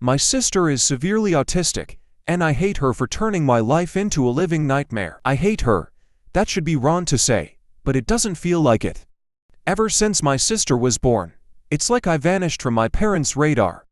My sister is severely autistic, and I hate her for turning my life into a living nightmare. I hate her. That should be wrong to say, but it doesn't feel like it. Ever since my sister was born, it's like I vanished from my parents' radar.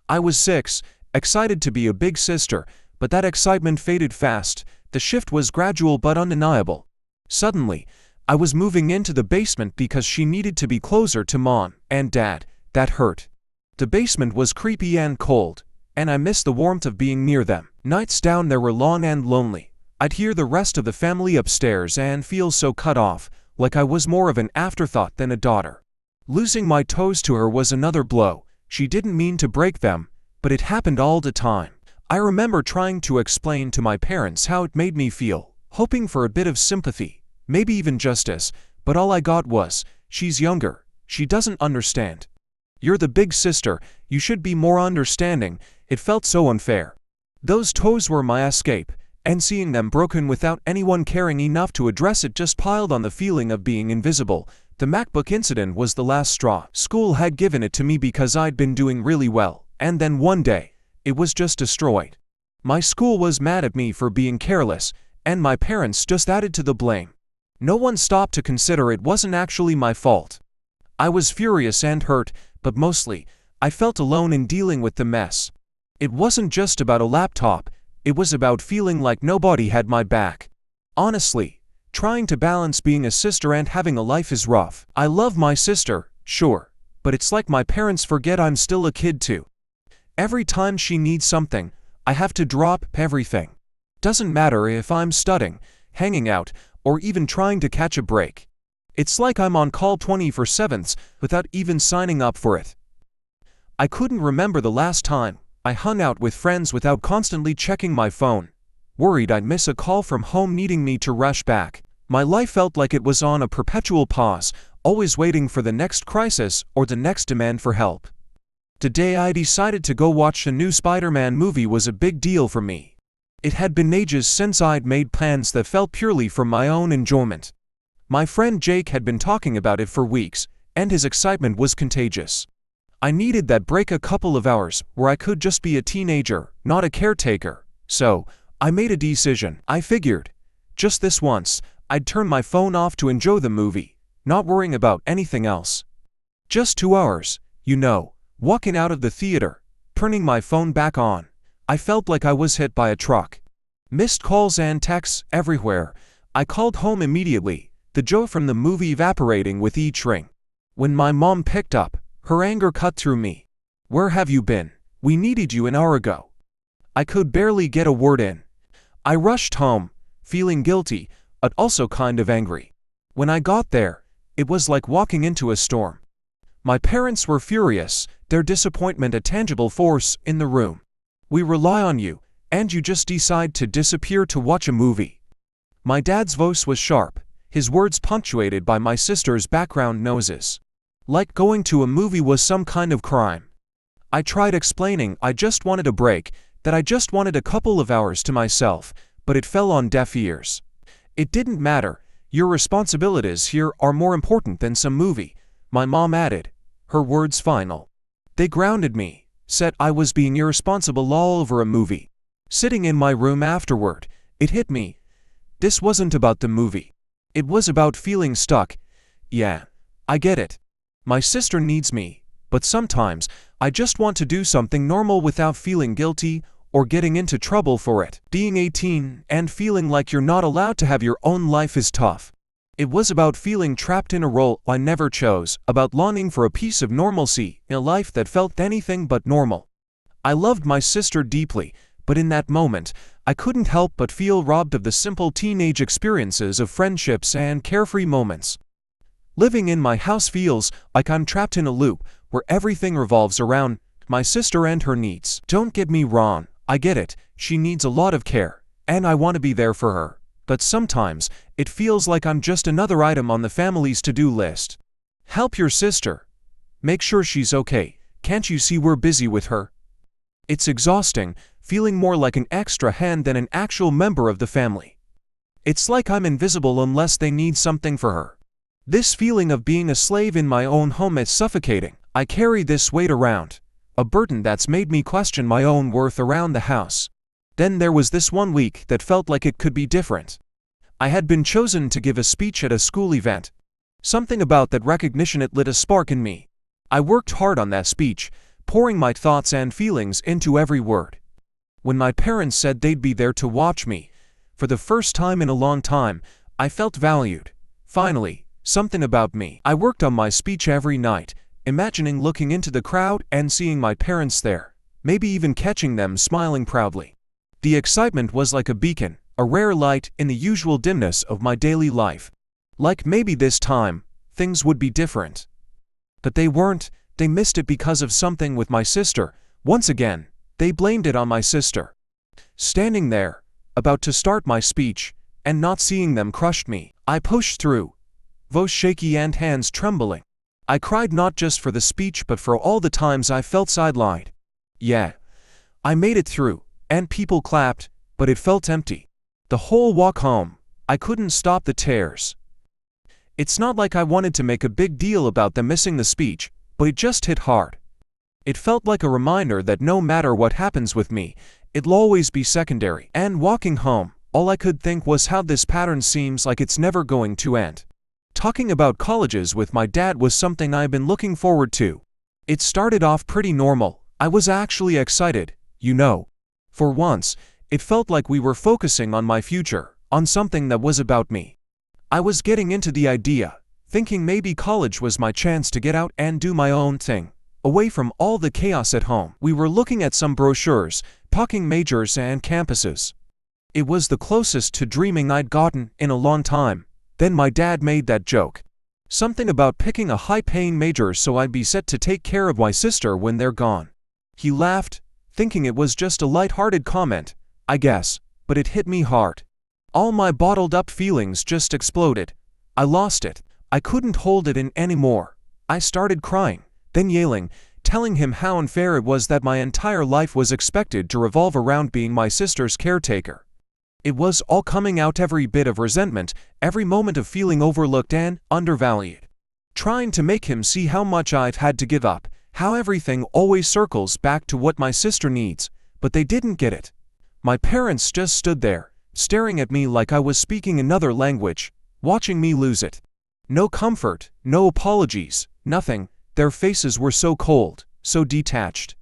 I was 6, excited to be a big sister, but that excitement faded fast. The shift was gradual but undeniable. Suddenly, I was moving into the basement because she needed to be closer to Mom and Dad. That hurt. The basement was creepy and cold, and I missed the warmth of being near them. Nights down there were long and lonely. I'd hear the rest of the family upstairs and feel so cut off, like I was more of an afterthought than a daughter. Losing my toes to her was another blow. She didn't mean to break them, but it happened all the time. I remember trying to explain to my parents how it made me feel, hoping for a bit of sympathy, maybe even justice, but all I got was, "She's younger. She doesn't understand. You're the big sister, you should be more understanding." It felt so unfair. Those toes were my escape, and seeing them broken without anyone caring enough to address it just piled on the feeling of being invisible. The MacBook incident was the last straw. School had given it to me because I'd been doing really well, and then one day, it was just destroyed. My school was mad at me for being careless, and my parents just added to the blame. No one stopped to consider it wasn't actually my fault. I was furious and hurt, but mostly, I felt alone in dealing with the mess. It wasn't just about a laptop, it was about feeling like nobody had my back. Honestly, trying to balance being a sister and having a life is rough. I love my sister, sure, but it's like my parents forget I'm still a kid too. Every time she needs something, I have to drop everything. Doesn't matter if I'm studying, hanging out, or even trying to catch a break. It's like I'm on call 24/7 without even signing up for it. I couldn't remember the last time I hung out with friends without constantly checking my phone, worried I'd miss a call from home needing me to rush back. My life felt like it was on a perpetual pause, always waiting for the next crisis or the next demand for help. The day I decided to go watch the new Spider-Man movie was a big deal for me. It had been ages since I'd made plans that felt purely from my own enjoyment. My friend Jake had been talking about it for weeks, and his excitement was contagious. I needed that break, a couple of hours where I could just be a teenager, not a caretaker. So, I made a decision. I figured, just this once, I'd turn my phone off to enjoy the movie, not worrying about anything else. Just 2 hours, you know. Walking out of the theater, turning my phone back on, I felt like I was hit by a truck. Missed calls and texts everywhere. I called home immediately, the joy from the movie evaporating with each ring. When my mom picked up, her anger cut through me. "Where have you been? We needed you an hour ago." I could barely get a word in. I rushed home, feeling guilty, but also kind of angry. When I got there, it was like walking into a storm. My parents were furious, their disappointment a tangible force in the room. "We rely on you, and you just decide to disappear to watch a movie." My dad's voice was sharp, his words punctuated by my sister's background noises. Like going to a movie was some kind of crime. I tried explaining I just wanted a break, that I just wanted a couple of hours to myself, but it fell on deaf ears. "It didn't matter, your responsibilities here are more important than some movie," my mom added, her words final. They grounded me, said I was being irresponsible all over a movie. Sitting in my room afterward, it hit me. This wasn't about the movie. It was about feeling stuck. Yeah, I get it. My sister needs me, but sometimes I just want to do something normal without feeling guilty or getting into trouble for it. Being 18 and feeling like you're not allowed to have your own life is tough. It was about feeling trapped in a role I never chose, about longing for a piece of normalcy in a life that felt anything but normal. I loved my sister deeply, but in that moment, I couldn't help but feel robbed of the simple teenage experiences of friendships and carefree moments. Living in my house feels like I'm trapped in a loop where everything revolves around my sister and her needs. Don't get me wrong, I get it, she needs a lot of care, and I want to be there for her. But sometimes, it feels like I'm just another item on the family's to-do list. Help your sister. Make sure she's okay. Can't you see we're busy with her? It's exhausting, feeling more like an extra hand than an actual member of the family. It's like I'm invisible unless they need something for her. This feeling of being a slave in my own home is suffocating. I carry this weight around, a burden that's made me question my own worth around the house. Then there was this one week that felt like it could be different. I had been chosen to give a speech at a school event. Something about that recognition, it lit a spark in me. I worked hard on that speech, pouring my thoughts and feelings into every word. When my parents said they'd be there to watch me, for the first time in a long time, I felt valued. Finally, something about me. I worked on my speech every night, imagining looking into the crowd and seeing my parents there, maybe even catching them smiling proudly. The excitement was like a beacon, a rare light in the usual dimness of my daily life. Like maybe this time, things would be different. But they weren't. They missed it because of something with my sister. Once again, they blamed it on my sister. Standing there, about to start my speech, and not seeing them crushed me. I pushed through, voice shaky and hands trembling. I cried not just for the speech but for all the times I felt sidelined. Yeah, I made it through, and people clapped, but it felt empty. The whole walk home, I couldn't stop the tears. It's not like I wanted to make a big deal about them missing the speech, but it just hit hard. It felt like a reminder that no matter what happens with me, it'll always be secondary. And walking home, all I could think was how this pattern seems like it's never going to end. Talking about colleges with my dad was something I've been looking forward to. It started off pretty normal. I was actually excited, you know. For once, it felt like we were focusing on my future, on something that was about me. I was getting into the idea, thinking maybe college was my chance to get out and do my own thing, away from all the chaos at home. We were looking at some brochures, talking majors and campuses. It was the closest to dreaming I'd gotten in a long time. Then my dad made that joke. Something about picking a high-paying major so I'd be set to take care of my sister when they're gone. He laughed, thinking it was just a light-hearted comment, I guess, but it hit me hard. All my bottled-up feelings just exploded. I lost it. I couldn't hold it in anymore. I started crying, then yelling, telling him how unfair it was that my entire life was expected to revolve around being my sister's caretaker. It was all coming out, every bit of resentment, every moment of feeling overlooked and undervalued. Trying to make him see how much I've had to give up, how everything always circles back to what my sister needs, but they didn't get it. My parents just stood there, staring at me like I was speaking another language, watching me lose it. No comfort, no apologies, nothing. Their faces were so cold, so detached.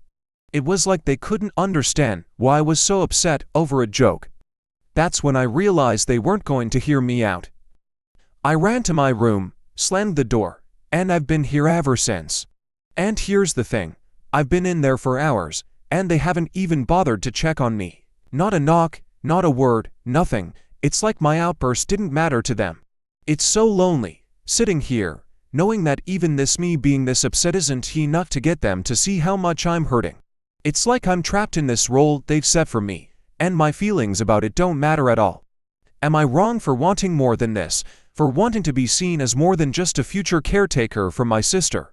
It was like they couldn't understand why I was so upset over a joke. That's when I realized they weren't going to hear me out. I ran to my room, slammed the door, and I've been here ever since. And here's the thing, I've been in there for hours, and they haven't even bothered to check on me. Not a knock, not a word, nothing. It's like my outburst didn't matter to them. It's so lonely, sitting here, knowing that even this me being this upset isn't enough to get them to see how much I'm hurting. It's like I'm trapped in this role they've set for me, and my feelings about it don't matter at all. Am I wrong for wanting more than this, for wanting to be seen as more than just a future caretaker for my sister?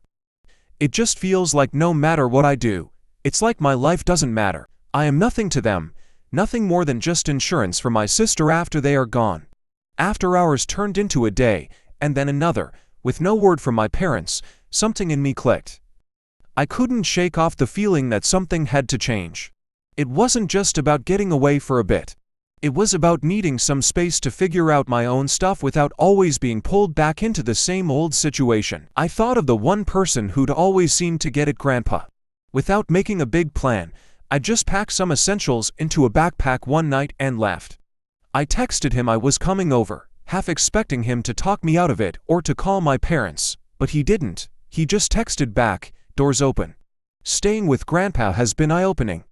It just feels like no matter what I do, it's like my life doesn't matter. I am nothing to them, nothing more than just insurance for my sister after they are gone. After hours turned into a day, and then another, with no word from my parents, something in me clicked. I couldn't shake off the feeling that something had to change. It wasn't just about getting away for a bit. It was about needing some space to figure out my own stuff without always being pulled back into the same old situation. I thought of the one person who'd always seemed to get it, Grandpa. Without making a big plan, I just packed some essentials into a backpack one night and left. I texted him I was coming over, half expecting him to talk me out of it or to call my parents, but he didn't. He just texted back, "Doors open." Staying with Grandpa has been eye-opening.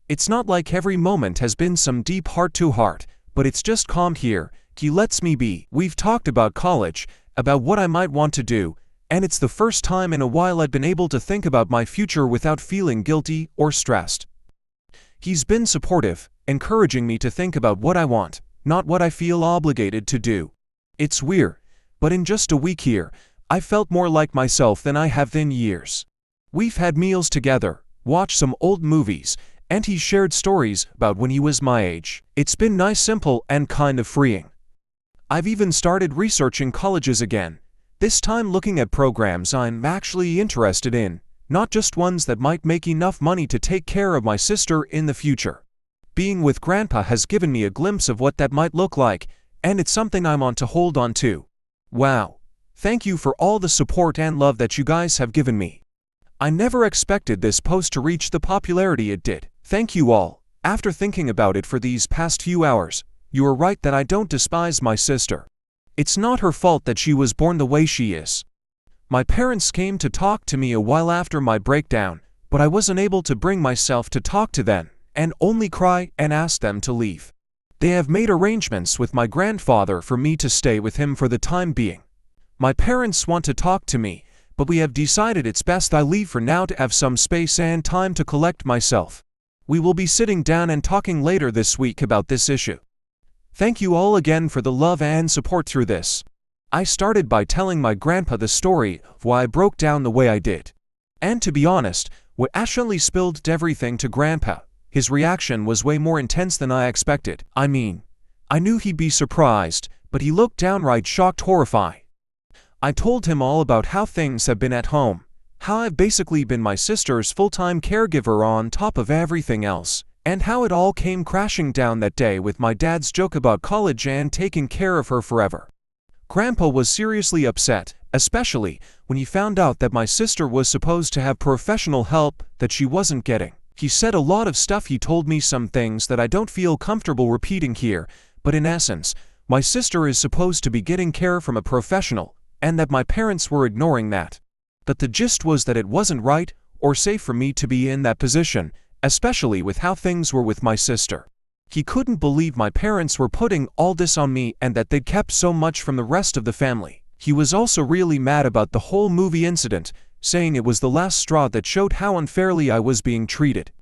It's not like every moment has been some deep heart-to-heart, but it's just calm here. He lets me be. We've talked about college, about what I might want to do, and it's the first time in a while I've been able to think about my future without feeling guilty or stressed. He's been supportive, encouraging me to think about what I want, not what I feel obligated to do. It's weird, but in just a week here, I felt more like myself than I have in years. We've had meals together, watched some old movies, and he shared stories about when he was my age. It's been nice, simple, and kind of freeing. I've even started researching colleges again, this time looking at programs I'm actually interested in, not just ones that might make enough money to take care of my sister in the future. Being with Grandpa has given me a glimpse of what that might look like, and it's something I'm on to hold on to. Wow. Thank you for all the support and love that you guys have given me. I never expected this post to reach the popularity it did. Thank you all. After thinking about it for these past few hours, you are right that I don't despise my sister. It's not her fault that she was born the way she is. My parents came to talk to me a while after my breakdown, but I wasn't able to bring myself to talk to them, and only cry and ask them to leave. They have made arrangements with my grandfather for me to stay with him for the time being. My parents want to talk to me, but we have decided it's best I leave for now to have some space and time to collect myself. We will be sitting down and talking later this week about this issue. Thank you all again for the love and support through this. I started by telling my grandpa the story of why I broke down the way I did. And to be honest, when I actually spilled everything to Grandpa, his reaction was way more intense than I expected. I mean, I knew he'd be surprised, but he looked downright shocked, horrified. I told him all about how things have been at home, how I've basically been my sister's full-time caregiver on top of everything else, and how it all came crashing down that day with my dad's joke about college and taking care of her forever. Grandpa was seriously upset, especially when he found out that my sister was supposed to have professional help that she wasn't getting. He said a lot of stuff. He told me some things that I don't feel comfortable repeating here, but in essence, my sister is supposed to be getting care from a professional, and that my parents were ignoring that. But the gist was that it wasn't right or safe for me to be in that position, especially with how things were with my sister. He couldn't believe my parents were putting all this on me and that they'd kept so much from the rest of the family. He was also really mad about the whole movie incident, saying it was the last straw that showed how unfairly I was being treated.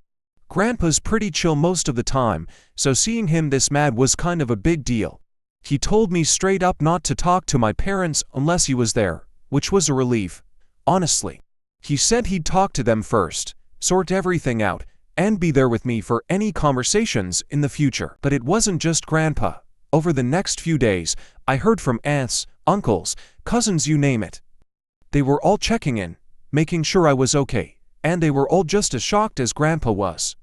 Grandpa's pretty chill most of the time, so seeing him this mad was kind of a big deal. He told me straight up not to talk to my parents unless he was there, which was a relief, honestly. He said he'd talk to them first, sort everything out, and be there with me for any conversations in the future. But it wasn't just Grandpa. Over the next few days, I heard from aunts, uncles, cousins, you name it. They were all checking in, making sure I was okay, and they were all just as shocked as Grandpa was.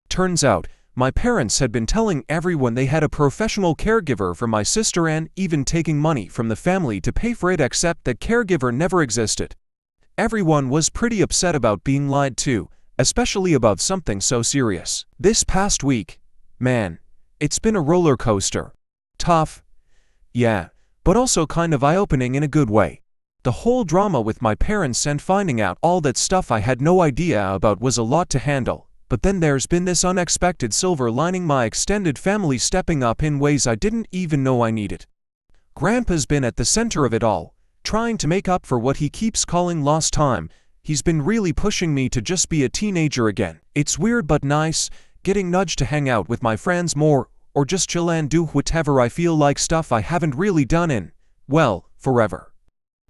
Turns out, my parents had been telling everyone they had a professional caregiver for my sister and even taking money from the family to pay for it, except that caregiver never existed. Everyone was pretty upset about being lied to, especially about something so serious. This past week, man, it's been a roller coaster. Tough, yeah, but also kind of eye-opening in a good way. The whole drama with my parents and finding out all that stuff I had no idea about was a lot to handle, but then there's been this unexpected silver lining: my extended family stepping up in ways I didn't even know I needed. Grandpa's been at the center of it all, trying to make up for what he keeps calling lost time. He's been really pushing me to just be a teenager again. It's weird but nice, getting nudged to hang out with my friends more, or just chill and do whatever I feel like, stuff I haven't really done in, well, forever.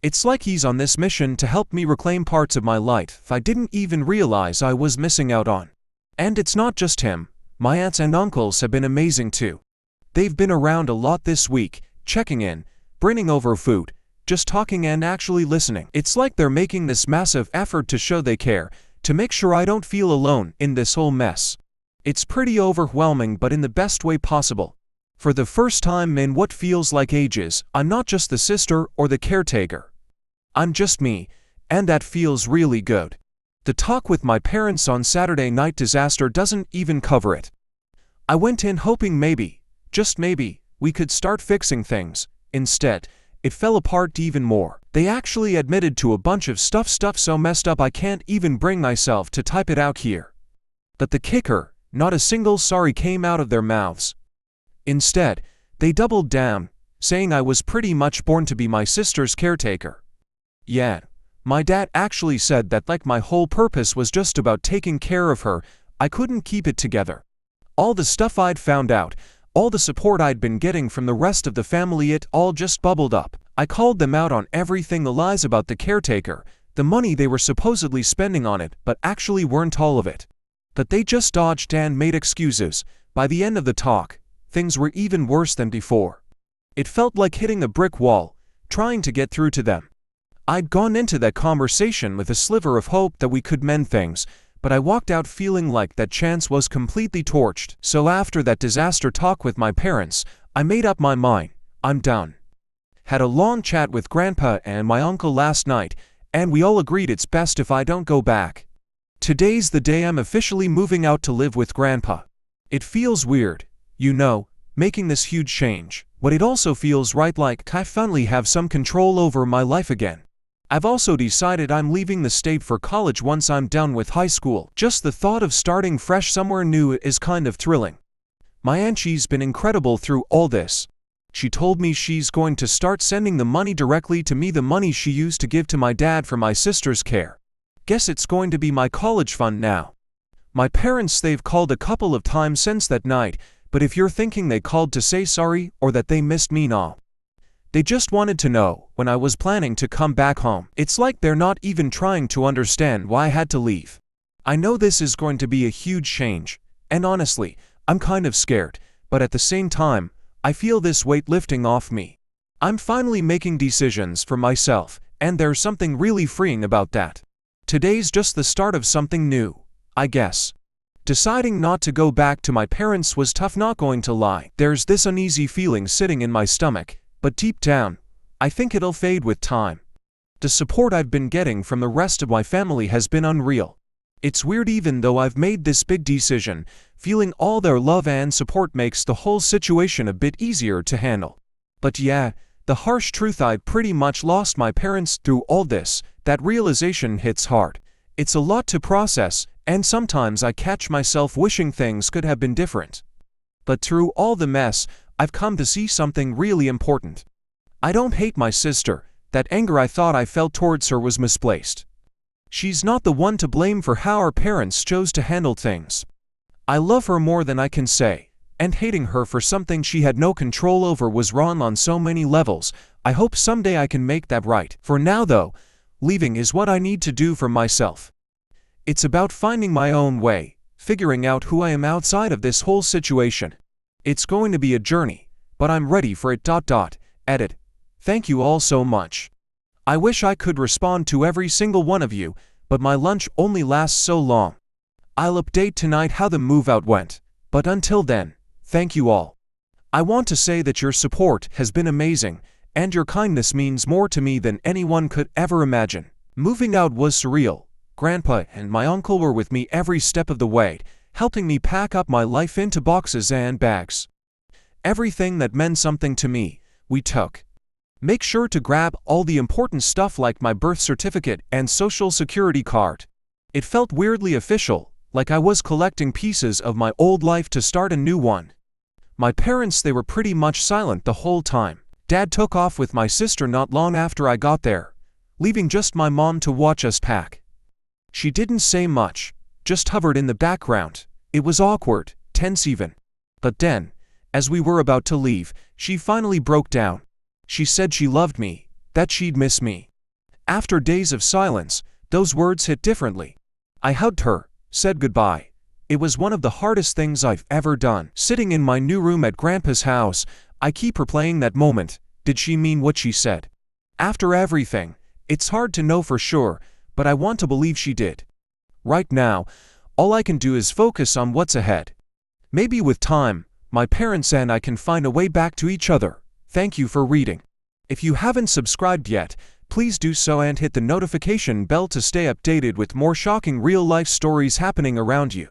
It's like he's on this mission to help me reclaim parts of my life I didn't even realize I was missing out on. And it's not just him. My aunts and uncles have been amazing too. They've been around a lot this week, checking in, bringing over food, just talking and actually listening. It's like they're making this massive effort to show they care, to make sure I don't feel alone in this whole mess. It's pretty overwhelming, but in the best way possible. For the first time in what feels like ages, I'm not just the sister or the caretaker. I'm just me, and that feels really good. The talk with my parents on Saturday night disaster doesn't even cover it. I went in hoping maybe, just maybe, we could start fixing things. Instead, it fell apart even more. They actually admitted to a bunch of stuff so messed up I can't even bring myself to type it out here. But the kicker, not a single sorry came out of their mouths. Instead, they doubled down, saying I was pretty much born to be my sister's caretaker. Yeah, my dad actually said that like my whole purpose was just about taking care of her. I couldn't keep it together. All the stuff I'd found out, all the support I'd been getting from the rest of the family, it all just bubbled up. I called them out on everything: the lies about the caretaker, the money they were supposedly spending on it but actually weren't all of it. But they just dodged and made excuses. By the end of the talk, things were even worse than before. It felt like hitting a brick wall, trying to get through to them. I'd gone into that conversation with a sliver of hope that we could mend things, but I walked out feeling like that chance was completely torched. So after that disaster talk with my parents, I made up my mind. I'm done. Had a long chat with Grandpa and my uncle last night, and we all agreed it's best if I don't go back. Today's the day I'm officially moving out to live with Grandpa. It feels weird, making this huge change, but it also feels right, like I finally have some control over my life again. I've also decided I'm leaving the state for college once I'm done with high school. Just the thought of starting fresh somewhere new is kind of thrilling. My auntie's been incredible through all this. She told me she's going to start sending the money directly to me, the money she used to give to my dad for my sister's care. Guess it's going to be my college fund now. My parents, they've called a couple of times since that night, but if you're thinking they called to say sorry or that they missed me, no. They just wanted to know when I was planning to come back home. It's like they're not even trying to understand why I had to leave. I know this is going to be a huge change, and honestly, I'm kind of scared, but at the same time, I feel this weight lifting off me. I'm finally making decisions for myself, and there's something really freeing about that. Today's just the start of something new, I guess. Deciding not to go back to my parents was tough, not going to lie. There's this uneasy feeling sitting in my stomach, but deep down, I think it'll fade with time. The support I've been getting from the rest of my family has been unreal. It's weird, even though I've made this big decision, feeling all their love and support makes the whole situation a bit easier to handle. But yeah, the harsh truth, I pretty much lost my parents through all this. That realization hits hard. It's a lot to process, and sometimes I catch myself wishing things could have been different. But through all the mess, I've come to see something really important. I don't hate my sister. That anger I thought I felt towards her was misplaced. She's not the one to blame for how our parents chose to handle things. I love her more than I can say, and hating her for something she had no control over was wrong on so many levels. I hope someday I can make that right. For now though, leaving is what I need to do for myself. It's about finding my own way, figuring out who I am outside of this whole situation. It's going to be a journey, but I'm ready for it. Edit. Thank you all so much. I wish I could respond to every single one of you, but my lunch only lasts so long. I'll update tonight how the move out went, but until then, thank you all. I want to say that your support has been amazing, and your kindness means more to me than anyone could ever imagine. Moving out was surreal. Grandpa and my uncle were with me every step of the way, helping me pack up my life into boxes and bags. Everything that meant something to me, we took. Make sure to grab all the important stuff like my birth certificate and social security card. It felt weirdly official, like I was collecting pieces of my old life to start a new one. My parents, they were pretty much silent the whole time. Dad took off with my sister not long after I got there, leaving just my mom to watch us pack. She didn't say much, just hovered in the background. It was awkward, tense even. But then, as we were about to leave, she finally broke down. She said she loved me, that she'd miss me. After days of silence, those words hit differently. I hugged her, said goodbye. It was one of the hardest things I've ever done. Sitting in my new room at Grandpa's house, I keep replaying that moment. Did she mean what she said? After everything, it's hard to know for sure, but I want to believe she did. Right now, all I can do is focus on what's ahead. Maybe with time, my parents and I can find a way back to each other. Thank you for reading. If you haven't subscribed yet, please do so and hit the notification bell to stay updated with more shocking real-life stories happening around you.